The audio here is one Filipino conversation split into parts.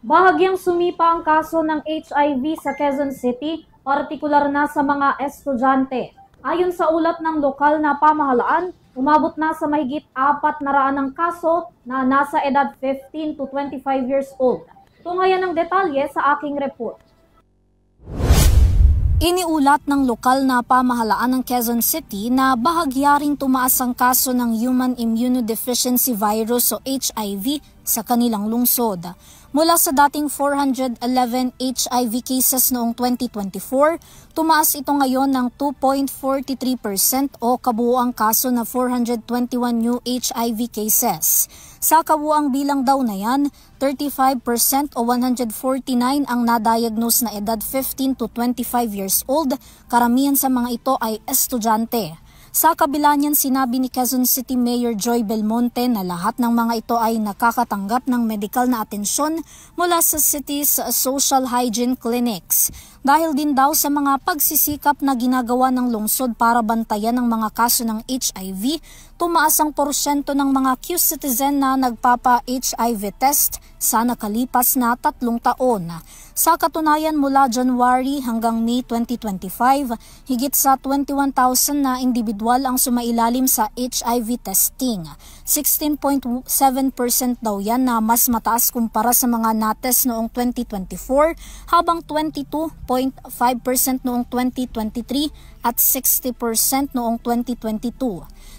Bahagyang sumipa ang kaso ng HIV sa Quezon City, partikular na sa mga estudyante. Ayon sa ulat ng lokal na pamahalaan, umabot na sa mahigit 400 ng kaso na nasa edad 15 to 25 years old. Tungayan ng detalye sa aking report. Iniulat ng lokal na pamahalaan ng Quezon City na bahagyaring tumaas ang kaso ng Human Immunodeficiency Virus o HIV sa kanilang lungsod. Mula sa dating 411 HIV cases noong 2024, tumaas ito ngayon ng 2.43% o kabuuang kaso na 421 new HIV cases. Sa kabuuang bilang daw na yan, 35% o 149 ang na-diagnose na edad 15 to 25 years old, karamihan sa mga ito ay estudyante. Sa kabila niyan, sinabi ni Quezon City Mayor Joy Belmonte na lahat ng mga ito ay nakakatanggap ng medikal na atensyon mula sa city's social hygiene clinics. Dahil din daw sa mga pagsisikap na ginagawa ng lungsod para bantayan ang mga kaso ng HIV, tumaas ang porsyento ng mga Q-citizen na nagpapa-HIV test sa nakalipas na 3 taon. Sa katunayan, mula January hanggang May 2025, higit sa 21,000 na individual ang sumailalim sa HIV testing. 16.7% daw yan na mas mataas kumpara sa mga nates noong 2024, habang 22.5% noong 2023 at 60% noong 2022.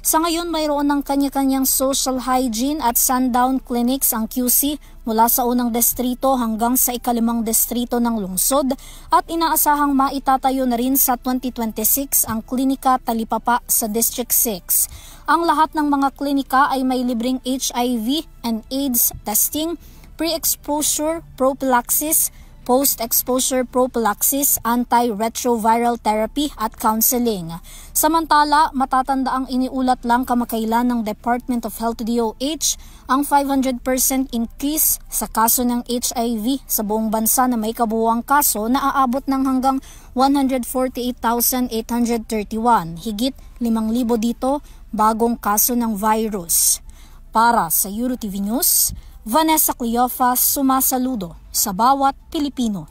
Sa ngayon, mayroon ng kanya-kanyang social hygiene at sundown clinics ang QC mula sa unang distrito hanggang sa ika-5 distrito ng lungsod at inaasahang maitatayo na rin sa 2026 ang klinika Talipapa sa District 6. Ang lahat ng mga klinika ay may libreng HIV and AIDS testing, pre-exposure prophylaxis, post-exposure prophylaxis, antiretroviral therapy at counseling. Samantala, matatanda ang iniulat lang kamakailan ng Department of Health DOH ang 500% increase sa kaso ng HIV sa buong bansa na may kabuuang kaso na aabot ng hanggang 148,831. Higit 5,000 dito bagong kaso ng virus. Para sa EuroTV News, Vanessa Cleofa sumasaludo sa bawat Pilipino.